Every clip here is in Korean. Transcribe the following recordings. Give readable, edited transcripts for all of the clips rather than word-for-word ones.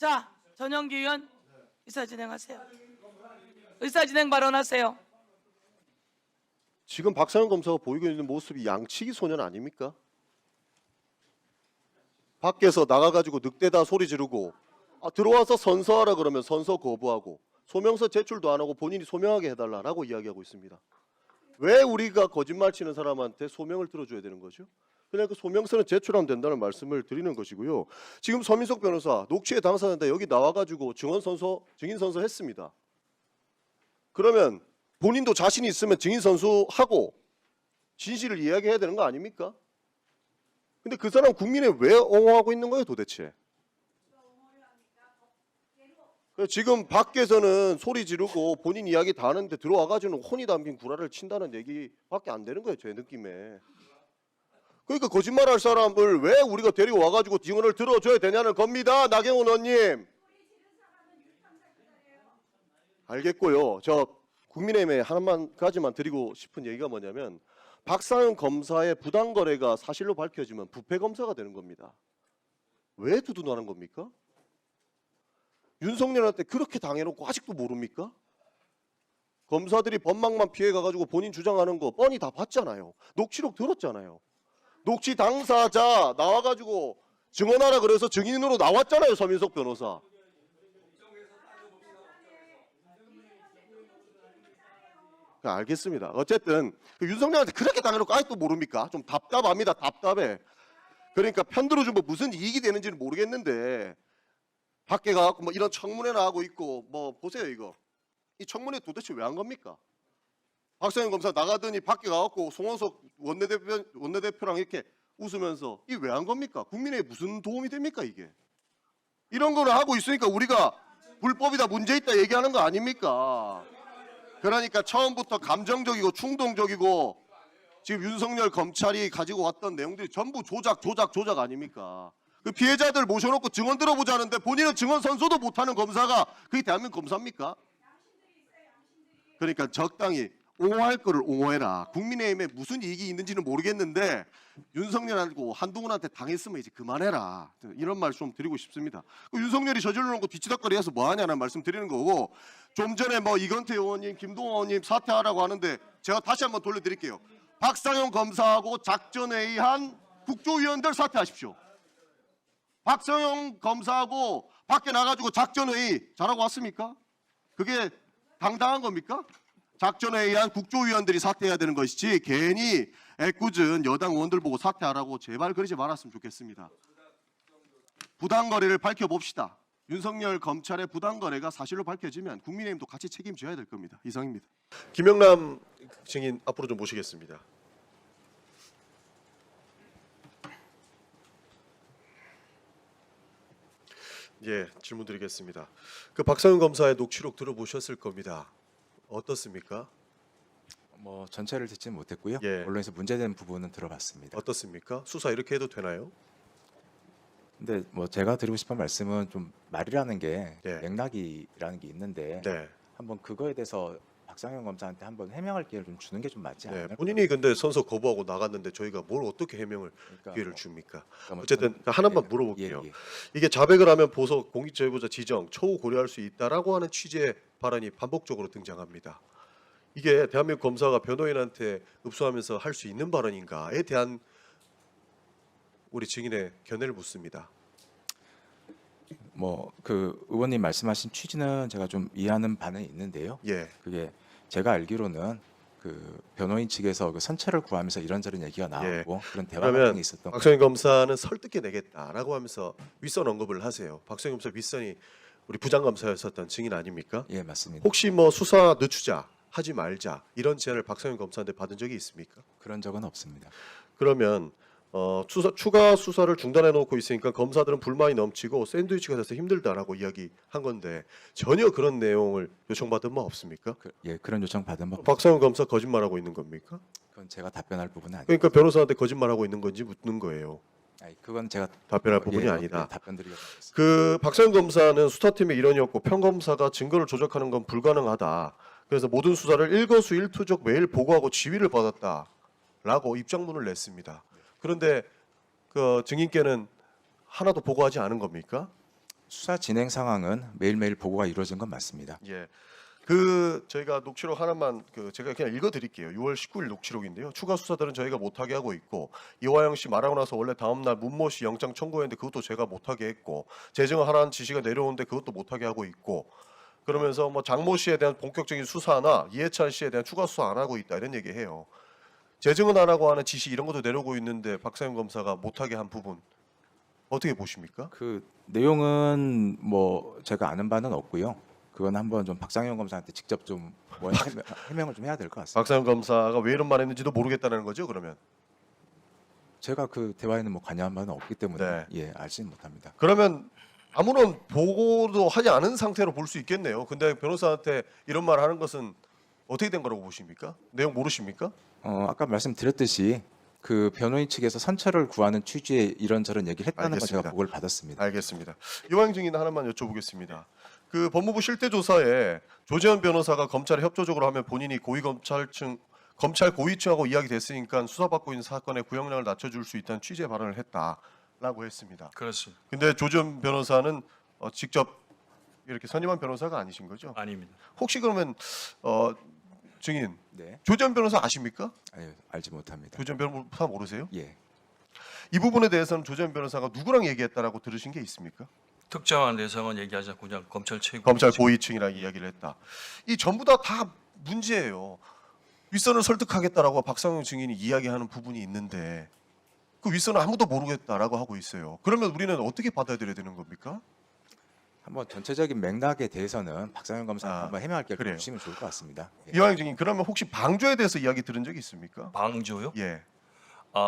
자, 전영기 의원 의사 진행하세요. 의사 진행 발언하세요. 지금 박상현 검사가 보이고 있는 모습이 양치기 소년 아닙니까? 밖에서 나가가지고 늑대다 소리 지르고 들어와서 선서하라 그러면 선서 거부하고 소명서 제출도 안 하고 본인이 소명하게 해달라라고 이야기하고 있습니다. 왜 우리가 거짓말 치는 사람한테 소명을 들어줘야 되는 거죠? 그냥 그 소명서는 제출하면 된다는 말씀을 드리는 것이고요. 지금 서민석 변호사 녹취의 당사자인데 여기 나와가지고 증인 선서 했습니다. 그러면 본인도 자신이 있으면 증인 선수하고 진실을 이야기해야 되는 거 아닙니까? 근데 그 사람 국민에 왜 옹호하고 있는 거예요 도대체? 지금 밖에서는 소리 지르고 본인 이야기 다 하는데 들어와가지고 혼이 담긴 구라를 친다는 얘기밖에 안 되는 거예요 제 느낌에. 그러니까 거짓말할 사람을 왜 우리가 데리고 와가지고 증언을 들어줘야 되냐는 겁니다. 나경원 의원님. 알겠고요. 저 국민의힘에 하나만 가지만 드리고 싶은 얘기가 뭐냐면 박상현 검사의 부당거래가 사실로 밝혀지면 부패검사가 되는 겁니다. 왜 두둔하는 겁니까? 윤석열한테 그렇게 당해놓고 아직도 모릅니까? 검사들이 법망만 피해가가지고 본인 주장하는 거 뻔히 다 봤잖아요. 녹취록 들었잖아요. 녹취 당사자 나와가지고 증언하라 그래서 증인으로 나왔잖아요. 서민석 변호사. 알겠습니다. 어쨌든 윤석열한테 그렇게 당해놓고 아직도 모릅니까? 좀 답답합니다. 답답해. 그러니까 편들어주면 무슨 이익이 되는지는 모르겠는데 밖에 가갖고 뭐 이런 청문회 나가고 있고 뭐 보세요 이거. 이 청문회 도대체 왜 한 겁니까? 박상현 검사 나가더니 밖에 가갖고 송원석 원내대표랑 이렇게 웃으면서 이 왜 한 겁니까? 국민에 무슨 도움이 됩니까 이게? 이런 거를 하고 있으니까 우리가 불법이다 문제있다 얘기하는 거 아닙니까? 그러니까 처음부터 감정적이고 충동적이고 지금 윤석열 검찰이 가지고 왔던 내용들이 전부 조작 아닙니까? 그 피해자들 모셔놓고 증언 들어보자는데 본인은 증언 선서도 못하는 검사가 그게 대한민국 검사입니까? 그러니까 적당히 옹호할 거를 옹호해라. 국민의힘에 무슨 이익이 있는지는 모르겠는데 윤석열하고 한동훈한테 당했으면 이제 그만해라. 이런 말 좀 드리고 싶습니다. 윤석열이 저질러 놓은 거 뒤치다거리 해서 뭐하냐는 말씀 드리는 거고 좀 전에 뭐 이건태 의원님, 김동완 의원님 사퇴하라고 하는데 제가 다시 한번 돌려드릴게요. 박상현 검사하고 작전회의한 국조위원들 사퇴하십시오. 박상현 검사하고 밖에 나가지고 작전회의 잘하고 왔습니까? 그게 당당한 겁니까? 작전회의한 국조위원들이 사퇴해야 되는 것이지 괜히 애꿎은 여당 의원들 보고 사퇴하라고 제발 그러지 말았으면 좋겠습니다. 부당거래를 밝혀봅시다. 윤석열 검찰의 부당거래가 사실로 밝혀지면 국민의힘도 같이 책임져야 될 겁니다. 이상입니다. 김영남 증인 앞으로 좀 모시겠습니다. 예, 질문 드리겠습니다. 그 박상현 검사의 녹취록 들어보셨을 겁니다. 어떻습니까? 뭐 전체를 듣지는 못했고요. 예. 언론에서 문제된 부분은 들어봤습니다. 어떻습니까? 수사 이렇게 해도 되나요? 근데 뭐 제가 드리고 싶은 말씀은 좀 말이라는 게 네. 맥락이라는 게 있는데 네. 한번 그거에 대해서 박상현 검사한테 한번 해명할 기회를 좀 주는 게 좀 맞지 네. 않을까요? 본인이 근데 선서 거부하고 나갔는데 저희가 뭘 어떻게 해명을 그러니까 기회를 뭐, 줍니까? 그러니까 뭐 어쨌든 좀- 하나만 예, 물어볼게요. 예, 예. 이게 자백을 하면 보석 공익제보자 지정 처우 고려할 수 있다라고 하는 취지의 발언이 반복적으로 등장합니다. 이게 대한민국 검사가 변호인한테 읍소하면서 할 수 있는 발언인가에 대한 우리 증인의 견해를 묻습니다. 뭐 그 의원님 말씀하신 취지는 제가 좀 이해하는 바는 있는데요. 예. 그게 제가 알기로는 그 변호인 측에서 그 선처를 구하면서 이런저런 얘기가 나오고 그런 대화 그러면 같은 게 있었던 박성현 검사는 설득해 내겠다라고 하면서 윗선 언급을 하세요. 박성현 검사 윗선이 우리 부장검사였었던 증인 아닙니까? 예, 맞습니다. 혹시 뭐 수사 늦추자, 하지 말자 이런 제안을 박성현 검사한테 받은 적이 있습니까? 그런 적은 없습니다. 그러면 추가 수사를 중단해 놓고 있으니까 검사들은 불만이 넘치고 샌드위치가 돼서 힘들다라고 이야기한 건데 전혀 그런 내용을 요청받은 바 없습니까? 그런 요청 받은 바 박상현 검사 거짓말하고 있는 겁니까? 그건 제가 답변할 부분은 아니에요. 그러니까 변호사한테 거짓말하고 있는 건지 묻는 거예요. 아니, 그건 제가 답변할 부분이 아니다. 답변 드리겠습니다. 그 박상현 검사는 수사팀의 일원이었고 평검사가 증거를 조작하는 건 불가능하다. 그래서 모든 수사를 일거수일투족 매일 보고하고 지휘를 받았다라고 입장문을 냈습니다. 그런데 그 증인께는 하나도 보고하지 않은 겁니까? 수사 진행 상황은 매일매일 보고가 이루어진 건 맞습니다. 예. 저희가 녹취록 하나만 제가 그냥 읽어드릴게요. 6월 19일 녹취록인데요. 추가 수사들은 저희가 못하게 하고 있고 이화영 씨 말하고 나서 원래 다음 날 문모 씨 영장 청구했는데 그것도 제가 못하게 했고 재정을 하라는 지시가 내려오는데 그것도 못하게 하고 있고 그러면서 뭐 장모 씨에 대한 본격적인 수사나 이해찬 씨에 대한 추가 수사 안 하고 있다 이런 얘기해요. 재정은 안 하고 하는 지시 이런 것도 내려오고 있는데 박상현 검사가 못하게 한 부분 어떻게 보십니까? 그 내용은 뭐 제가 아는 바는 없고요. 그건 한번 좀 박상현 검사한테 직접 좀 뭐 해명을 좀 해야 될 것 같습니다. 박상현 검사가 왜 이런 말 했는지도 모르겠다는 거죠, 그러면? 제가 그 대화에는 뭐 관여한 바는 없기 때문에 네. 예, 알지는 못합니다. 그러면 아무런 보고도 하지 않은 상태로 볼 수 있겠네요. 근데 변호사한테 이런 말 하는 것은 어떻게 된 거라고 보십니까? 내용 모르십니까? 아까 말씀드렸듯이 그 변호인 측에서 선처를 구하는 취지의 이런저런 얘기를 했다는 건 알겠습니다. 제가 보고를 받았습니다. 알겠습니다. 이화영 증인 하나만 여쭤보겠습니다. 그 법무부 실태조사에 조재현 변호사가 검찰에 협조적으로 하면 본인이 검찰 고위층하고 이야기 됐으니까 수사받고 있는 사건의 구형량을 낮춰줄 수 있다는 취지의 발언을 했다라고 했습니다. 그렇습니다. 근데 조재현 변호사는 직접 이렇게 선임한 변호사가 아니신 거죠? 아닙니다. 혹시 그러면 증인 네, 조재현 변호사 아십니까? 아니, 알지 못합니다. 조재현 변호사 모르세요? 예, 이 부분에 대해서는 조재현 변호사가 누구랑 얘기했다라고 들으신 게 있습니까? 특정한 대상은 얘기하지 않고 그냥 검찰 최고 검찰 고위층이랑 이야기를 했다. 이 전부 다 문제예요. 윗선을 설득하겠다라고 박상영 증인이 이야기하는 부분이 있는데 그 윗선은 아무도 모르겠다라고 하고 있어요. 그러면 우리는 어떻게 받아들여야 되는 겁니까? 한번 전체적인 맥락에 대해서는 박상현 검사가 한번 해명할 기회를 그래요. 주시면 좋을 것 같습니다. 예. 이화영 증인 그러면 혹시 방조에 대해서 이야기 들은 적이 있습니까? 방조요? 예.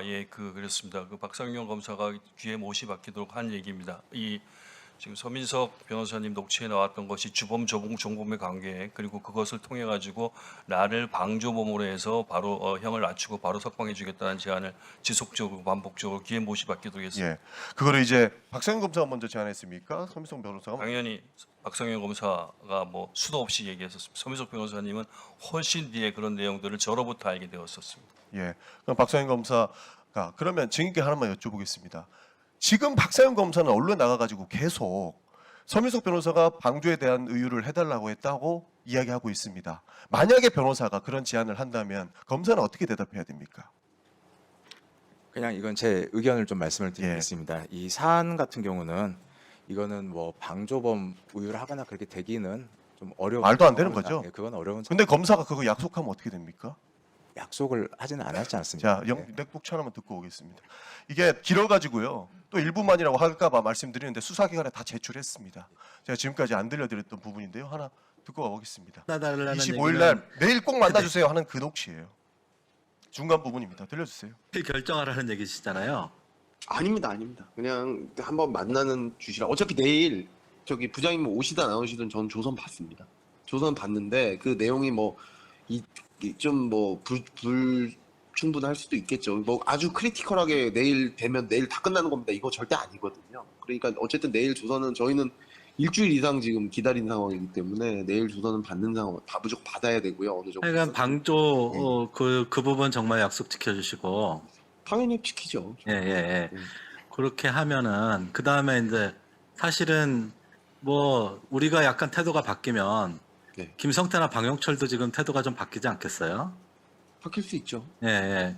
예, 그렇습니다. 그 박상영 검사가 귀에 못이 박히도록 한 얘기입니다. 이 지금 서민석 변호사님 녹취에 나왔던 것이 주범 조봉 종범의 관계 그리고 그것을 통해 가지고 나를 방조범으로 해서 바로 형을 낮추고 바로 석방해 주겠다는 제안을 지속적으로 반복적으로 귀에 못이 박히도록 했습니다. 예. 그거를 이제 박상현 검사가 먼저 제안했습니까? 서민석 변호사가? 당연히 박상영 검사가 뭐 수도 없이 얘기했었습니다. 서민석 변호사님은 훨씬 뒤에 그런 내용들을 저로부터 알게 되었었습니다. 예. 그럼 박상현 검사가 그러면 증인께 하나만 여쭤보겠습니다. 지금 박상현 검사는 언론에 나가가지고 계속 서민석 변호사가 방조에 대한 의유를 해달라고 했다고 이야기하고 있습니다. 만약에 변호사가 그런 제안을 한다면 검사는 어떻게 대답해야 됩니까? 그냥 이건 제 의견을 좀 말씀을 예. 드리겠습니다. 이 사안 같은 경우는 이거는 뭐 방조범 우유를 하거나 그렇게 되기는 좀 어려운 말도 안 되는 상황입니다. 거죠? 예, 그건 어려운 근데 검사가 그거 약속하면 어떻게 됩니까? 약속을 하지는 않았지 않습니까? 자, 예. 넥독차 하나만 듣고 오겠습니다. 이게 길어가지고요. 또 일부만이라고 할까봐 말씀드리는데 수사기관에 다 제출했습니다. 제가 지금까지 안 들려드렸던 부분인데요. 하나 듣고 가보겠습니다. 25일 날 내일 꼭 만나주세요 하는 그 녹취예요. 중간 부분입니다. 들려주세요. 결정하라는 얘기시잖아요. 아닙니다, 아닙니다. 그냥 한번 만나는 주시라. 어차피 내일 저기 부장님 오시든 안 오시든 전 조선 봤습니다. 조선 봤는데 그 내용이 뭐 좀 뭐 불충분할 수도 있겠죠. 뭐 아주 크리티컬하게 내일 되면 내일 다 끝나는 겁니다. 이거 절대 아니거든요. 그러니까 어쨌든 내일 조선은 저희는 일주일 이상 지금 기다린 상황이기 때문에 내일 조선은 받는 상황 다 무조건 받아야 되고요. 어느 정도. 하여간 방조 그 부분 정말 약속 지켜주시고 당연히 지키죠. 예. 그렇게 하면은 그 다음에 이제 사실은 뭐 우리가 약간 태도가 바뀌면 네. 김성태나 방영철도 지금 태도가 좀 바뀌지 않겠어요? 바뀔 수 있죠. 예.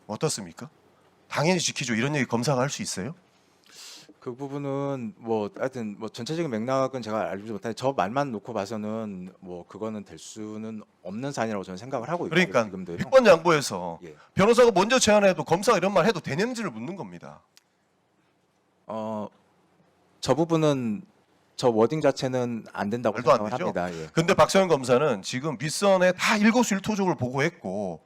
어떻습니까? 당연히 지키죠. 이런 얘기 검사가 할 수 있어요? 그 부분은 뭐 하여튼 뭐 전체적인 맥락은 제가 알지 못하는데 저 말만 놓고 봐서는 뭐 그거는 될 수는 없는 사안이라고 저는 생각을 하고 있고 그러니까 지금도요. 6번 양보해서 예. 변호사가 먼저 제안해도 검사가 이런 말 해도 되는지를 묻는 겁니다. 저 부분은 저 워딩 자체는 안 된다고 말도 안 생각을 되죠? 합니다. 예. 근데 박상현 검사는 지금 윗선에 다 일거수일투족을 보고했고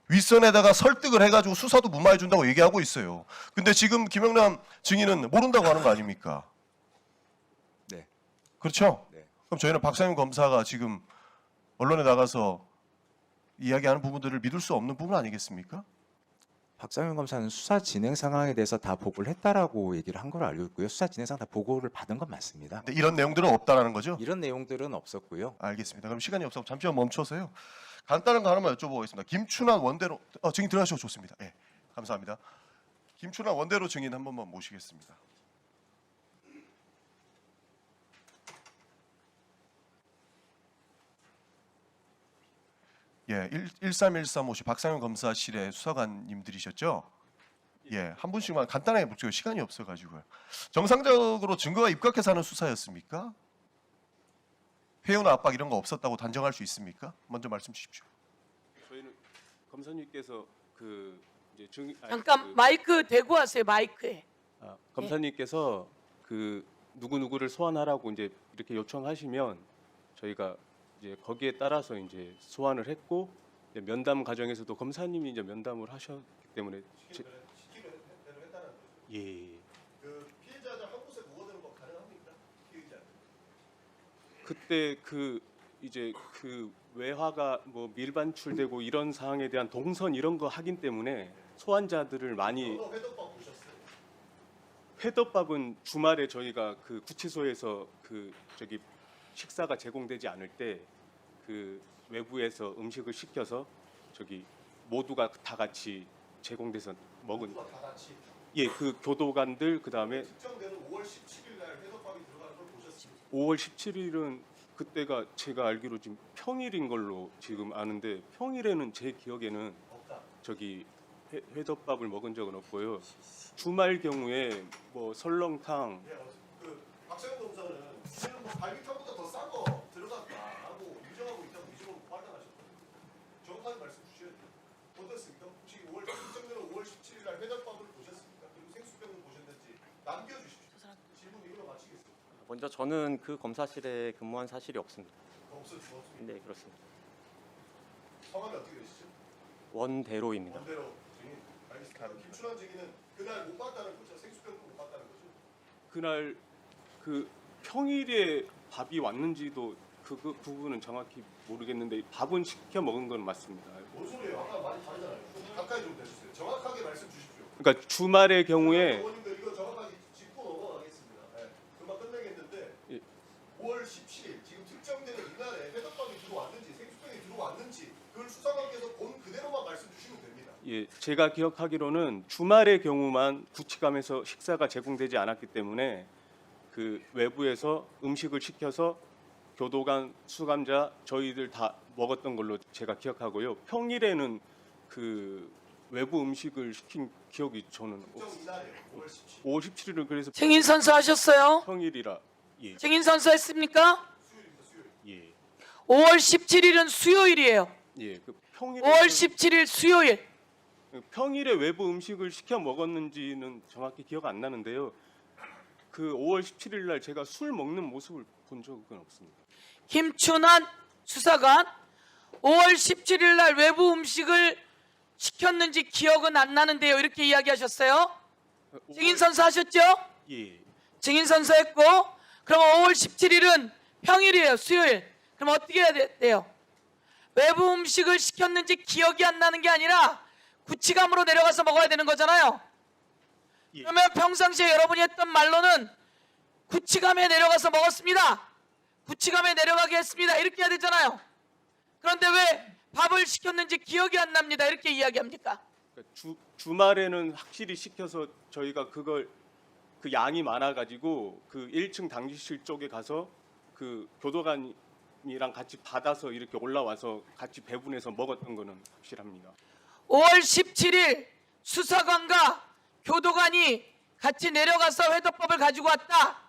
윗선에다가 설득을 해가지고 수사도 무마해준다고 얘기하고 있어요. 근데 지금 김영남 증인은 모른다고 하는 거 아닙니까? 네. 그렇죠? 네. 그럼 저희는 박상현 검사가 지금 언론에 나가서 이야기하는 부분들을 믿을 수 없는 부분 아니겠습니까? 박상현 검사는 수사 진행 상황에 대해서 다 보고를 했다라고 얘기를 한 걸로 알고 있고요. 수사 진행 상황 다 보고를 받은 건 맞습니다. 근데 이런 내용들은 없다라는 거죠? 이런 내용들은 없었고요. 알겠습니다. 그럼 시간이 없어서 잠시만 멈춰서요. 간단한 거 하나만 여쭤보겠습니다. 김춘환 원대로 증인 들어가셔도 좋습니다. 예, 감사합니다. 김춘환 원대로 증인 한 번만 모시겠습니다. 예, 13135시 박상현 검사실의 수사관님들이셨죠? 예, 한 분씩만 간단하게 묻죠. 시간이 없어가지고요. 정상적으로 증거가 입각해서 하는 수사였습니까? 회유나 압박 이런 거 없었다고 단정할 수 있습니까? 먼저 말씀 주십시오. 저희는 검사님께서 그 이제 잠깐 마이크 대고 하세요. 마이크에. 검사님께서 그 누구 누구를 소환하라고 이제 이렇게 요청하시면 저희가 이제 거기에 따라서 이제 소환을 했고 이제 면담 과정에서도 검사님이 이제 면담을 하셨기 때문에 예. 그 피해자들 한 곳에 모아두는 거 가능합니까? 피의자. 그때 그 이제 그 외화가 뭐 밀반출되고 이런 사항에 대한 동선 이런 거 하긴 때문에 소환자들을 많이 회덮밥 보셨어요? 회덮밥은 주말에 저희가 그 구치소에서 그 저기 식사가 제공되지 않을 때 그 외부에서 음식을 시켜서 저기 모두가 다 같이 제공돼서 먹은 다 같이 예 그 교도관들 그다음에 특정되는 5월 17일 날 회덮밥이 들어가는 걸 보셨습니까? 5월 17일은 그때가 제가 알기로 지금 평일인 걸로 지금 아는데 평일에는 제 기억에는 저기 회덮밥을 먹은 적은 없고요. 주말 경우에 뭐 설렁탕 그 박상현 검사는 이제는 뭐 갈비탕보다 더 싼 거 들어갔다라고 유정하고 있다고 위증으로 판단하셨거든요. 정확하게 말씀 주셔야 돼요. 어떻습니까? 혹시 5월 특정되는 5월 17일 날 회덮밥을 보셨습니까? 그리고 생수병을 보셨는지 남겨주십시오. 질문 이걸로 마치겠습니다. 먼저 저는 그 검사실에 근무한 사실이 없습니다. 없습니다. 네, 그렇습니다. 성함이 어떻게 되시죠? 원대로입니다. 원대로 증인. 알겠습니다. 김춘환 증인은 그날 못 봤다는 거죠? 생수병도 못 봤다는 거죠? 그날 그 평일에 밥이 왔는지도 그 부분은 정확히 모르겠는데 밥은 시켜 먹은 건 맞습니다. 뭔 소리예요? 아까 말이 다르잖아요. 좀 가까이 좀 대주세요. 정확하게 말씀 주십시오. 그러니까 주말의 경우에 의원님들 이거 정확하게 짚고 넘어가겠습니다. 네. 금방 끝내겠는데 예. 5월 17일 지금 특정되는 이날에 회덮밥이 들어왔는지 생수병이 들어왔는지 그걸 수사관께서 본 그대로만 말씀 주시면 됩니다. 예, 제가 기억하기로는 주말의 경우만 구치감에서 식사가 제공되지 않았기 때문에 그 외부에서 음식을 시켜서 교도관, 수감자 저희들 다 먹었던 걸로 제가 기억하고요. 평일에는 그 외부 음식을 시킨 기억이 저는 특정 이날에 5월 17일 5월 17일은 그래서 증인 선서하셨어요? 평일이라 예, 증인 선서했습니까? 예, 5월 17일은 수요일이에요. 예, 그 평일에 5월 17일 수요일. 평일에 외부 음식을 시켜 먹었는지는 정확히 기억 안 나는데요. 그 5월 17일 날 제가 술 먹는 모습을 본 적은 없습니다. 김춘환 수사관 5월 17일 날 외부 음식을 시켰는지 기억은 안 나는데요. 이렇게 이야기하셨어요. 증인 선서하셨죠? 예, 증인 선서했고 그럼 5월 17일은 평일이에요. 수요일. 그럼 어떻게 해야 돼요? 외부 음식을 시켰는지 기억이 안 나는 게 아니라 구치감으로 내려가서 먹어야 되는 거잖아요. 예. 그러면 평상시에 여러분이 했던 말로는 구치감에 내려가서 먹었습니다. 구치감에 내려가게 했습니다. 이렇게 해야 되잖아요. 그런데 왜 밥을 시켰는지 기억이 안 납니다. 이렇게 이야기합니까? 그러니까 주말에는 확실히 시켜서 저희가 그걸 그 양이 많아가지고 그 1층 당직실 쪽에 가서 그 교도관이랑 같이 받아서 이렇게 올라와서 같이 배분해서 먹었던 거는 확실합니다. 5월 17일 수사관과 교도관이 같이 내려가서 회덮밥을 가지고 왔다.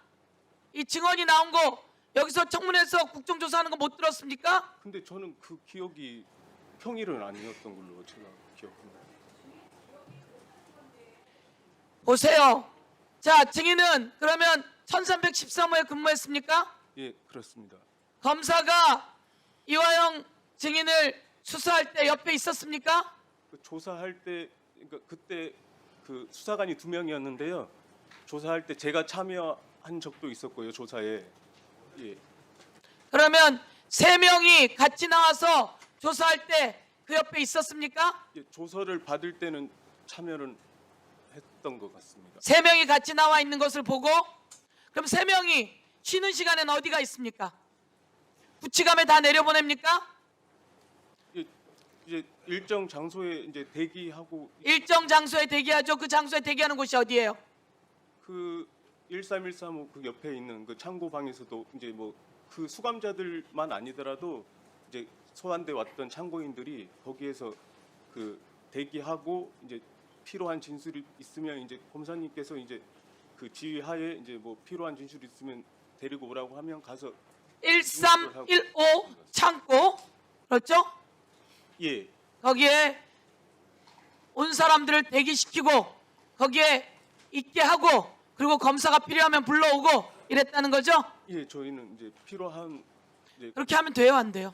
이 증언이 나온 거 여기서 청문회에서 국정조사하는 거 못 들었습니까? 근데 저는 그 기억이 평일은 아니었던 걸로 제가 기억합니다. 보세요. 자, 증인은 그러면 1313호에 근무했습니까? 예, 그렇습니다. 검사가 이화영 증인을 수사할 때 옆에 있었습니까? 그 조사할 때 그러니까 그때 그 수사관이 2명이었는데요. 조사할 때 제가 참여한 적도 있었고요. 조사에 예, 그러면 3명이 같이 나와서 조사할 때 그 옆에 있었습니까? 예, 조서를 받을 때는 참여를 했던 것 같습니다. 3명이 같이 나와 있는 것을 보고 그럼 3명이 쉬는 시간에는 어디가 있습니까? 구치감에 다 내려보냅니까? 예, 이제 일정 장소에 이제 대기하고 일정 장소에 대기하죠. 그 장소에 대기하는 곳이 어디예요? 그 13135 그 옆에 있는 그 창고 방에서도 이제 뭐 그 수감자들만 아니더라도 이제 소환돼 왔던 참고인들이 거기에서 그 대기하고 이제 필요한 진술이 있으면 이제 검사님께서 이제 그 지휘하에 이제 뭐 필요한 진술이 있으면 데리고 오라고 하면 가서 1315 창고 그렇죠? 예, 거기에 온 사람들을 대기시키고 거기에 있게 하고 그리고 검사가 필요하면 불러오고 이랬다는 거죠? 예, 저희는 이제 필요한 이제 그렇게 하면 돼요, 안 돼요?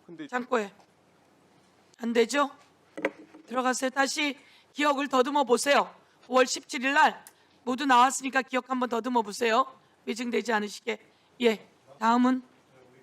근데 창고에 안 되죠? 들어가세요. 다시 기억을 더듬어 보세요. 5월 17일 날 모두 나왔으니까 기억 한번 더듬어 보세요. 위증되지 않으시게. 예, 다음은